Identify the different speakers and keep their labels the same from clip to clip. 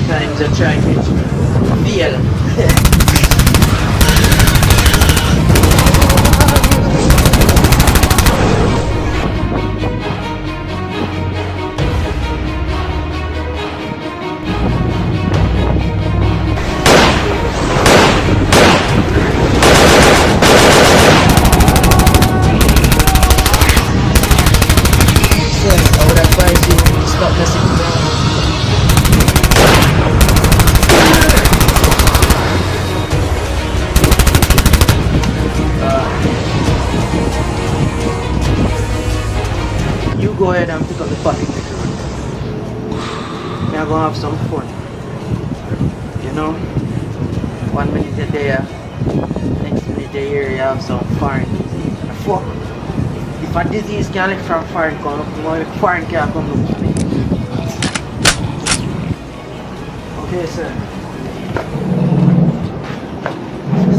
Speaker 1: Times I try to feel. I would advise you to stop messing around. You go ahead and pick up the pocket. We're gonna have some fun. You know? 1 minute you're there, next minute you're here, you have some foreign disease. Fuck! If a disease can live from foreign come look, more foreign can come look to me. Okay, sir.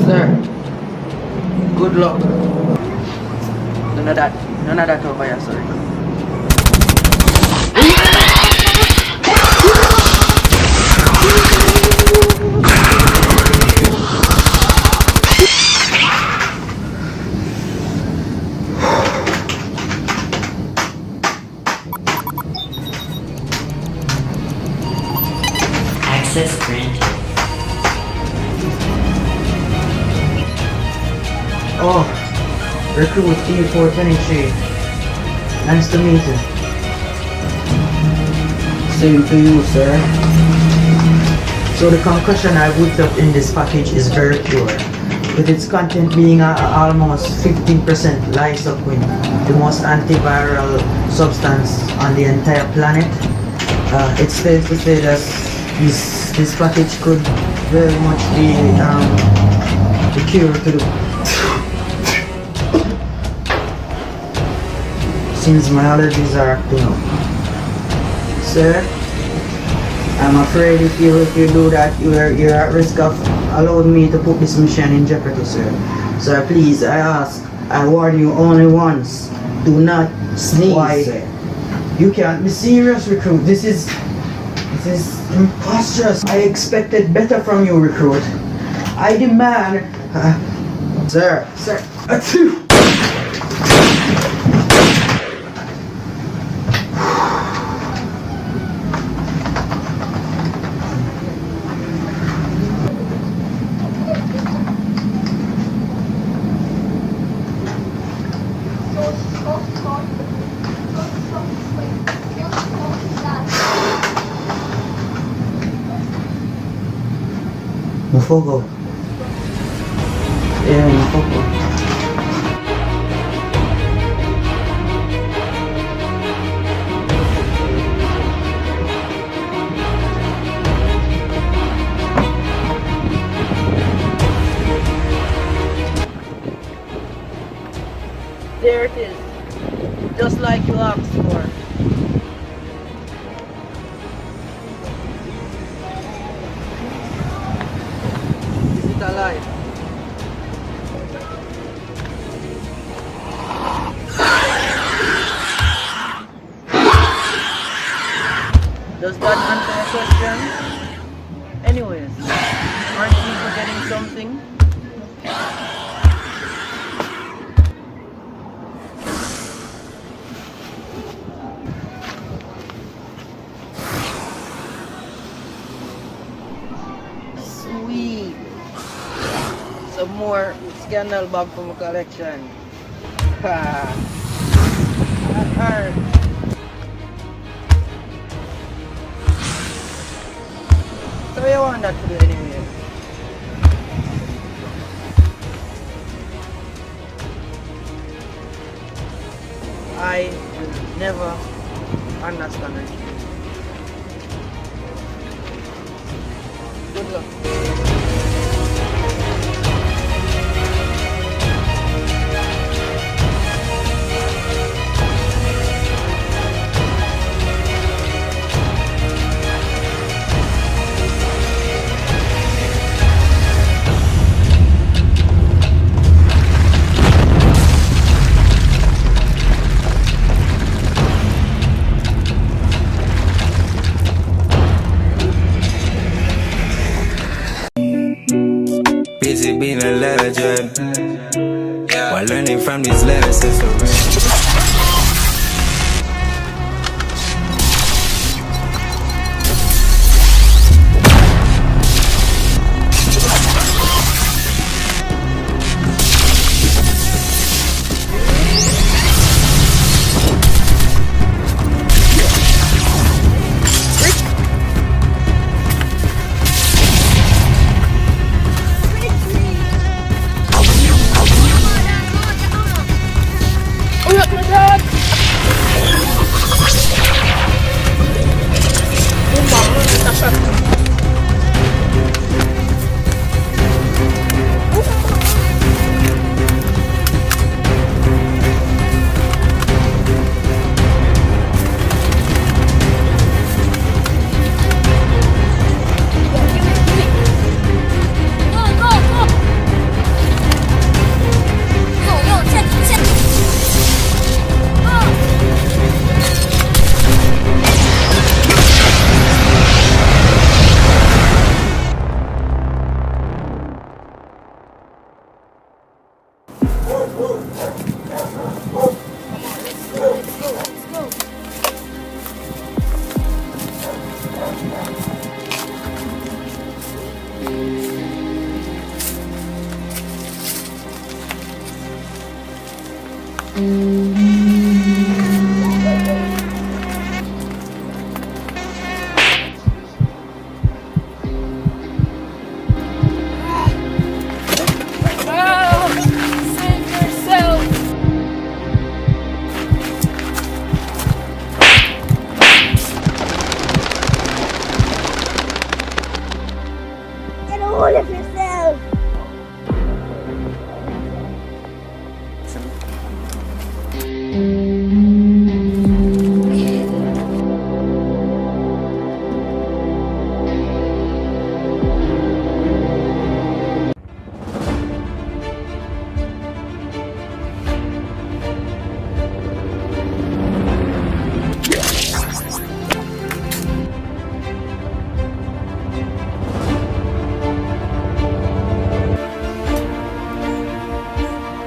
Speaker 1: Sir, good luck. None of that over here, sorry.
Speaker 2: Access granted.
Speaker 1: Oh, recruit T423. Nice to meet you. Same to you, sir. So the concussion I whipped up in this package is very pure, with its content being almost 15% lysoquin, the most antiviral substance on the entire planet. It states to say that this package could very much be the cure to the since my allergies are acting up. Sir, I'm afraid if you do that, you're at risk of allowing me to put this mission in jeopardy, sir. Sir, please, I warn you only once. Do not sneeze. Why? Sir? You can't be serious, recruit. This is preposterous. I expected better from you, recruit. I demand, sir. Mufogo. Yeah, Mufogo. There it is. Just like you asked for. Alive. Does that answer your question? Anyways, aren't you forgetting something? Sweet. Some more scandal bag from a collection. Ha! That hurt. So you want that to do anyway? I will never understand it. Good luck.
Speaker 2: being a legend while learning from these lessons.
Speaker 3: Hold of yourself.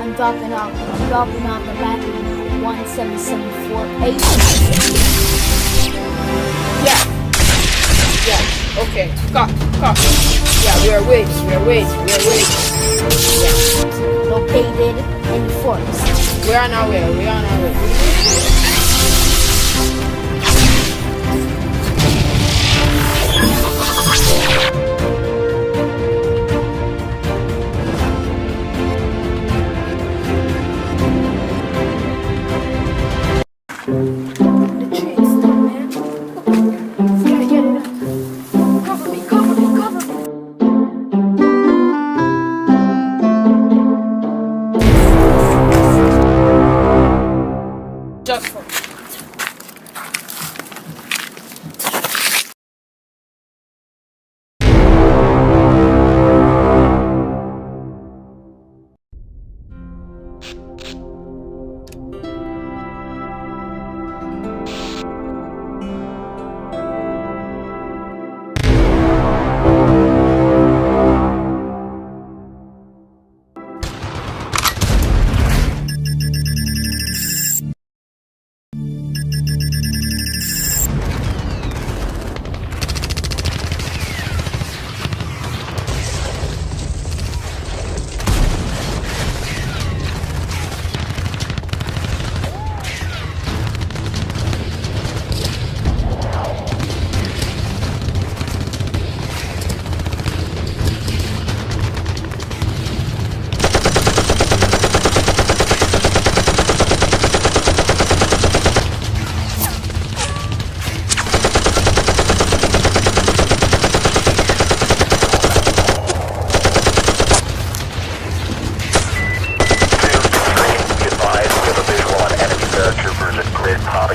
Speaker 3: I'm dropping off the back of 17748.
Speaker 4: Yeah, okay. Cut. Yeah, we are waiting. Yeah.
Speaker 3: Located in the forest.
Speaker 4: We're on our way. Just for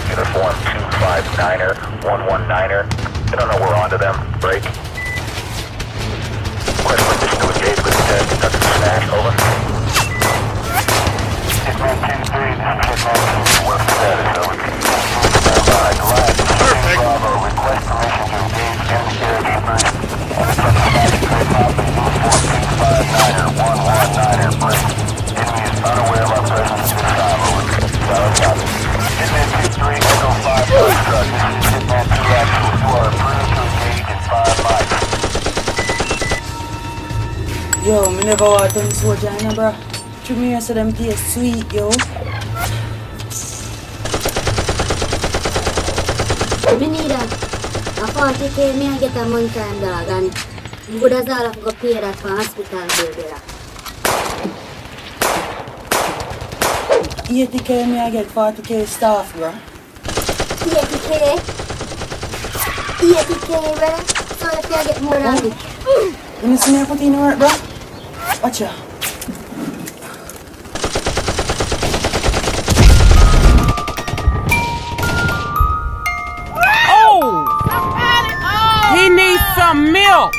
Speaker 5: uniform 259er, 119er. I don't know we're onto them. Break. Request permission to engage with conduct a smash. Over. Hitman 2-3, this is Hitman 2. What's the status? Over. Stand by. Glide. Bravo. Request permission to engage in the area. Conduct a smash. Trade copy. Uniform 259er, 119er.
Speaker 1: Yo, me never want to soldier, you know, bro. To me, I said them taste sweet, yo.
Speaker 3: Me need a 40K, me I get a month time dog, and good as all of go pay that for hospital bill there.
Speaker 1: 80K, me I get 40K staff, bro.
Speaker 3: 80K? 80K, brother? So if I get more than it.
Speaker 1: You me see me put in work, bro? Watch ya.
Speaker 6: He needs some milk.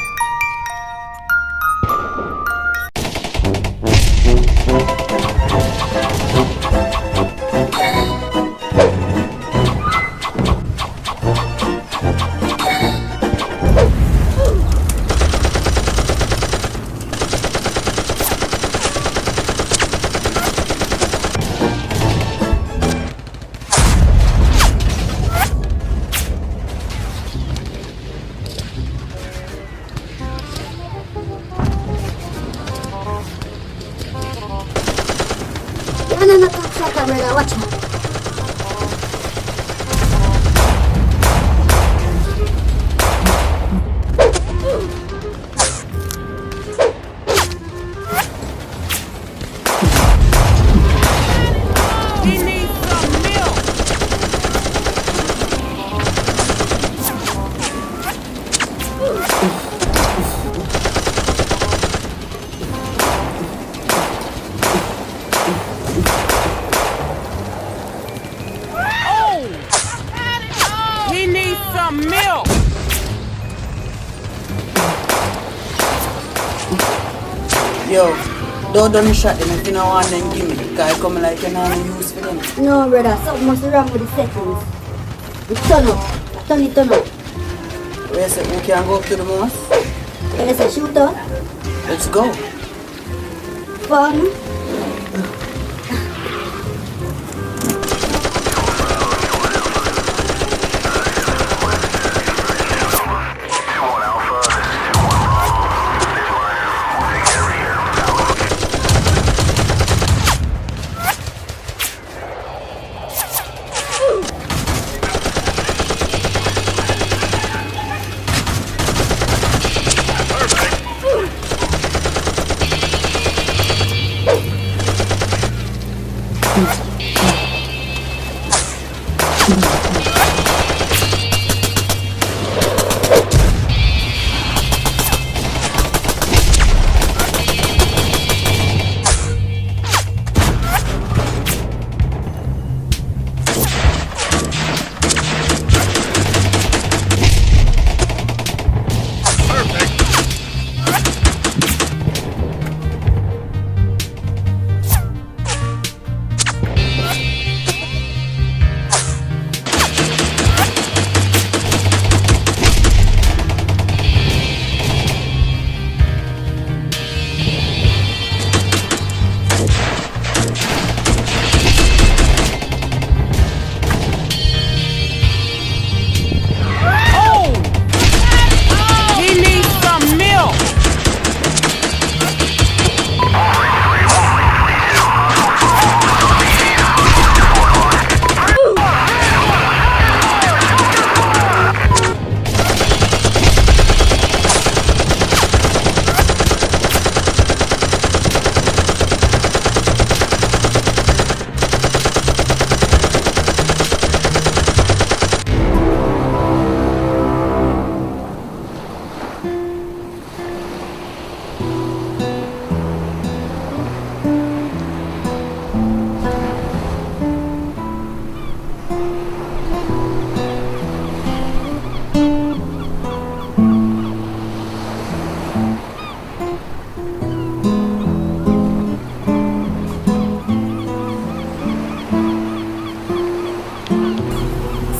Speaker 3: Ano na brother? Watch out.
Speaker 6: He needs some milk. He needs some milk.
Speaker 1: Yo, don't do me shot them if you don't want them give me. Because I come like you know use for them.
Speaker 3: No, brother. Something must be wrong with the settings. It turn up. Turn up.
Speaker 1: Where say we can go up to the mosque?
Speaker 3: Can I say shoot up?
Speaker 1: Let's go.
Speaker 3: Fun.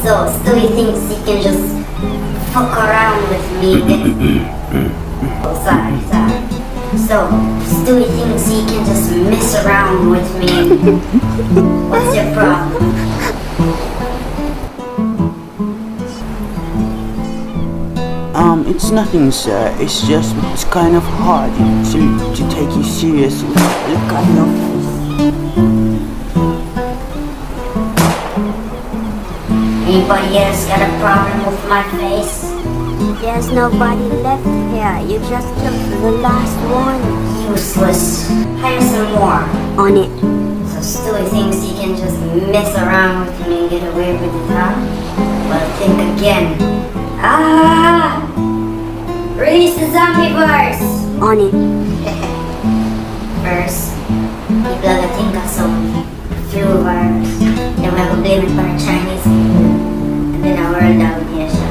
Speaker 3: So, Stewie thinks he can just fuck around with me. Oh, sorry. So, Stewie thinks he can just mess around with me. What's your problem?
Speaker 7: It's nothing, sir. It's just, it's kind of hard to take you seriously. Look at your face.
Speaker 3: Anybody else got a problem with my face?
Speaker 8: There's nobody left here. You just killed the last one.
Speaker 3: Useless. Hire some more.
Speaker 8: On it.
Speaker 3: So Stewie thinks he can just mess around with me and get away with it, huh? Well, think again. Ah! Release the zombie verse!
Speaker 8: On it.
Speaker 3: First, iblagating ka sa flu virus. Then we'll go blame it para Chinese people. And then our world out here siya.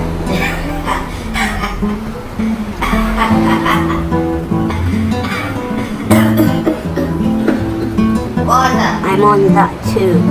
Speaker 3: Water!
Speaker 8: I'm on that too.